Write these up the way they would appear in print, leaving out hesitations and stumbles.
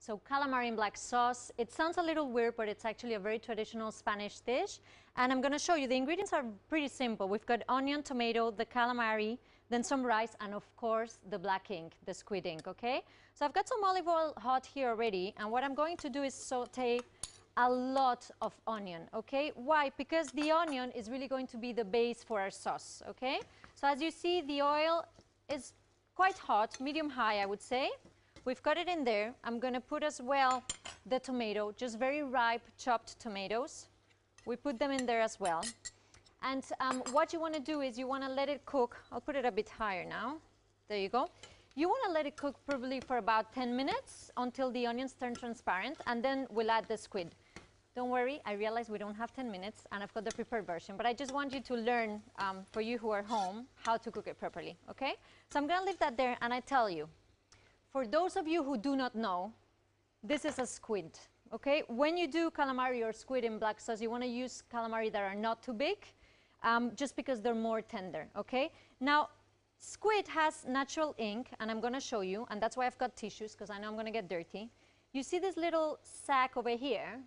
So calamari in black sauce. It sounds a little weird, but it's actually a very traditional Spanish dish. And I'm going to show you. The ingredients are pretty simple. We've got onion, tomato, the calamari, then some rice, and of course the black ink, the squid ink, okay? So I've got some olive oil hot here already, and what I'm going to do is saute a lot of onion, okay? Why? Because the onion is really going to be the base for our sauce, okay? So as you see, the oil is quite hot, medium high, I would say. We've got it in there. I'm going to put as well the tomato, just very ripe chopped tomatoes. We put them in there as well. And what you want to do is you want to let it cook. I'll put it a bit higher now. There you go. You want to let it cook probably for about 10 minutes until the onions turn transparent, and then we'll add the squid. Don't worry, I realize we don't have 10 minutes, and I've got the prepared version, but I just want you to learn, for you who are home, how to cook it properly, okay? So I'm going to leave that there, and I tell you, for those of you who do not know, this is a squid, okay? When you do calamari or squid in black sauce, you want to use calamari that are not too big, just because they're more tender, okay? Now, squid has natural ink, and I'm going to show you, and that's why I've got tissues, because I know I'm going to get dirty. You see this little sac over here?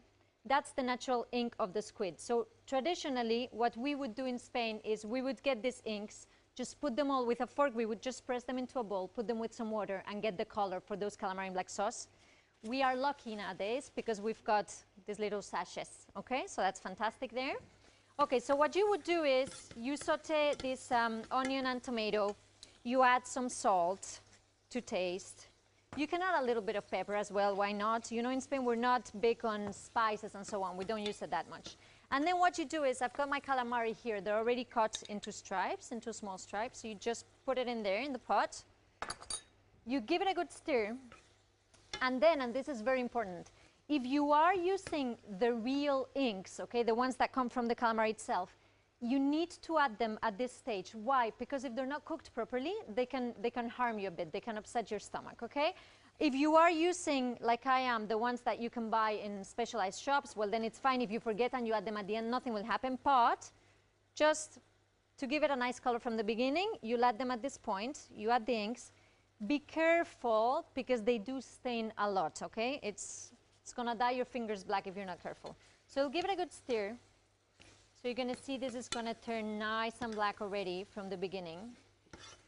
That's the natural ink of the squid. So traditionally, what we would do in Spain is we would get these inks, just put them all with a fork, we would just press them into a bowl, put them with some water, and get the color for those calamari in black sauce. We are lucky nowadays because we've got these little sachets, okay? So that's fantastic there. Okay, so what you would do is you saute this onion and tomato, you add some salt to taste. You can add a little bit of pepper as well, why not? You know, in Spain we're not big on spices and so on, we don't use it that much. And then what you do is, I've got my calamari here, they're already cut into stripes, into small stripes, so you just put it in there in the pot. You give it a good stir, and then, and this is very important, if you are using the real inks, okay, the ones that come from the calamari itself, you need to add them at this stage. Why? Because if they're not cooked properly, they can harm you a bit, they can upset your stomach, okay? If you are using, like I am, the ones that you can buy in specialized shops, well then it's fine. If you forget and you add them at the end, nothing will happen. But just to give it a nice color from the beginning, you'll add them at this point, you add the inks. Be careful because they do stain a lot, okay? It's gonna dye your fingers black if you're not careful. So you'll give it a good stir. So you're gonna see this is gonna turn nice and black already from the beginning.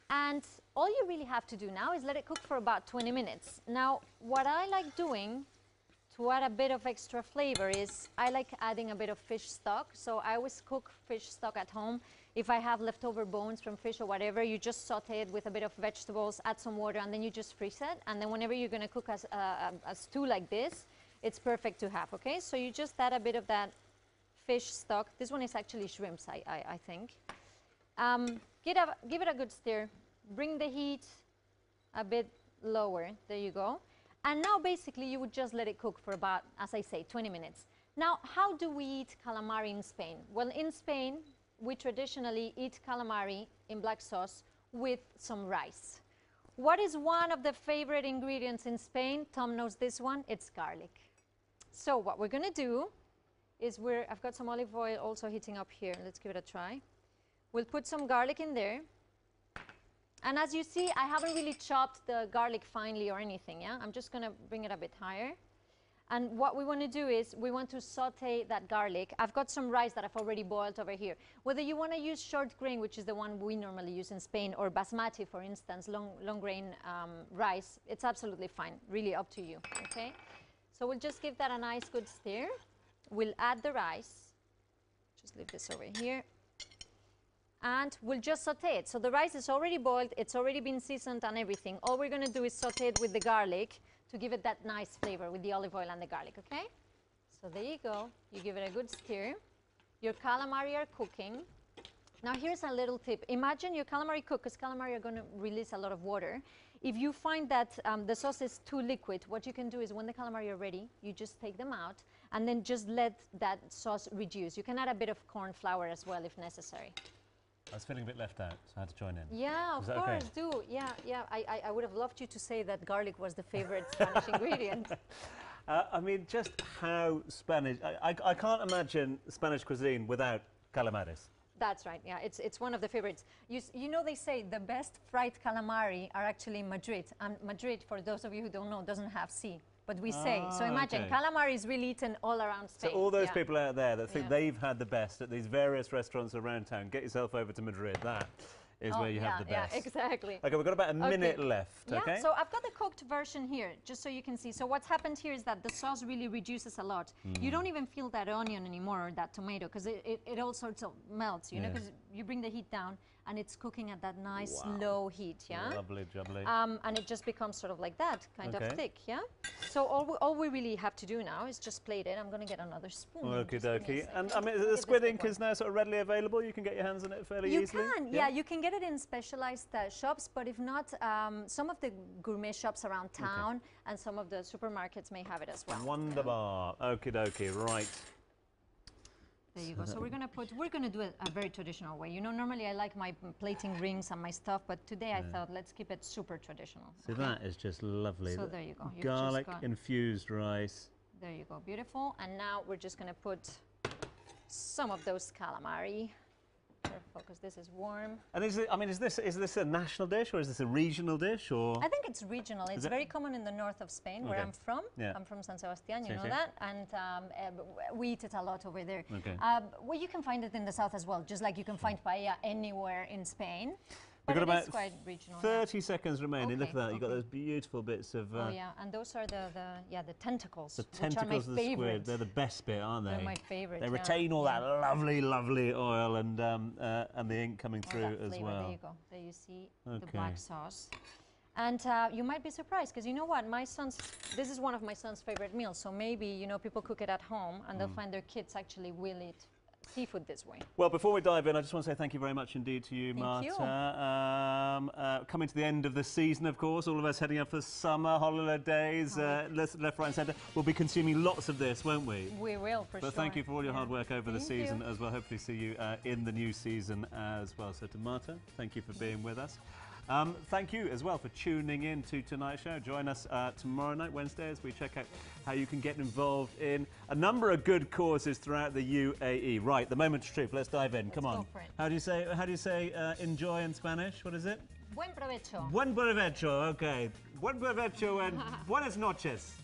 And all you really have to do now is let it cook for about 20 minutes. Now, what I like doing to add a bit of extra flavor is I like adding a bit of fish stock. So I always cook fish stock at home. If I have leftover bones from fish or whatever, you just saute it with a bit of vegetables, add some water, and then you just freeze it. And then whenever you're gonna cook a stew like this, it's perfect to have, okay? So you just add a bit of that fish stock. This one is actually shrimps, I think. Give it a good stir. Bring the heat a bit lower. There you go. And now basically you would just let it cook for about, as I say, 20 minutes. Now, how do we eat calamari in Spain? Well, in Spain, we traditionally eat calamari in black sauce with some rice. What is one of the favorite ingredients in Spain? Tom knows this one. It's garlic. So what we're going to do is I've got some olive oil also heating up here. Let's give it a try. We'll put some garlic in there. And as you see, I haven't really chopped the garlic finely or anything, yeah? I'm just going to bring it a bit higher. And what we want to do is we want to saute that garlic. I've got some rice that I've already boiled over here. Whether you want to use short grain, which is the one we normally use in Spain, or basmati, for instance, long grain rice, it's absolutely fine, really up to you, okay? So we'll just give that a nice good stir. We'll add the rice. Just leave this over here. And we'll just saute it. So the rice is already boiled, it's already been seasoned and everything. All we're going to do is saute it with the garlic to give it that nice flavor with the olive oil and the garlic, okay? So there you go. You give it a good stir. Your calamari are cooking. Now here's a little tip. Imagine your calamari cook, because calamari are going to release a lot of water. If you find that the sauce is too liquid, what you can do is when the calamari are ready, you just take them out and then just let that sauce reduce. You can add a bit of corn flour as well if necessary. I was feeling a bit left out, so I had to join in. Yeah, of course, okay? Do. Yeah, yeah. I would have loved you to say that garlic was the favorite Spanish ingredient. I mean, just how Spanish... I can't imagine Spanish cuisine without calamares. That's right, yeah. It's one of the favorites. You know, they say the best fried calamari are actually in Madrid. And Madrid, for those of you who don't know, doesn't have sea. but we say. So imagine, okay. calamari is really eaten all around Spain. So all those people out there that think Yeah. they've had the best at these various restaurants around town, get yourself over to Madrid. That is where you have the best. Yeah, exactly. Okay, we've got about a minute left, Yeah, okay? so I've got the cooked version here, just so you can see. So what's happened here is that the sauce really reduces a lot. You don't even feel that onion anymore or that tomato, because it all sorts of melts, you know, because you bring the heat down and it's cooking at that nice low heat, yeah? Lovely, jubbly. And it just becomes sort of like that, kind of thick, yeah? So all we really have to do now is just plate it. I'm going to get another spoon. Okie dokie. And I mean, the squid ink is now sort of readily available. You can get your hands on it fairly easily. You can, yeah, you can get it in specialized shops, but if not, some of the gourmet shops around town and some of the supermarkets may have it as well. Wonderbar. Okie dokie, right. There you go. So we're gonna do it a very traditional way. You know, normally I like my plating rings and my stuff, but today I thought let's keep it super traditional. So that is just lovely. So there you go. You've Garlic just got, infused rice. there you go, beautiful. And now we're just gonna put some of those calamari. Careful, because this is warm. And is it? I mean, is this a national dish or is this a regional dish or? I think it's regional. It's very common in the north of Spain, where I'm from. Yeah. I'm from San Sebastian, you Sí, know sí. that, and we eat it a lot over there. Okay. Well, you can find it in the south as well, just like you can find paella anywhere in Spain. We've But got it about is quite regional. 30 seconds remaining. Look at Okay, that. You've got okay. those beautiful bits of. Oh yeah, and those are the tentacles. The which are my tentacles of the favorite. squid. They're the best bit, aren't they? They're my favorite. They yeah. retain all that lovely, lovely oil and the ink coming All through that as flavor. well. There you go. There you see the Okay. black sauce. And you might be surprised, because you know what? This is one of my son's favorite meals. So maybe, you know, people cook it at home and they'll find their kids actually will eat seafood this way. Well, before we dive in, I just want to say thank you very much indeed to you, Thank Marta. Coming to the end of the season, of course, all of us heading up for summer holidays, left, right and centre. We'll be consuming lots of this, won't we? We will, for sure. But thank you for all your hard work over the Thank season you. as well. Hopefully see you in the new season as well. So to Marta, thank you for being with us. Thank you as well for tuning in to tonight's show. Join us tomorrow night, Wednesday, as we check out how you can get involved in a number of good causes throughout the UAE. Right, the moment of truth. Let's dive in. Come on. go for it. How do you say enjoy in Spanish? What is it? Buen provecho. Buen provecho. Okay. Buen provecho and buenas noches.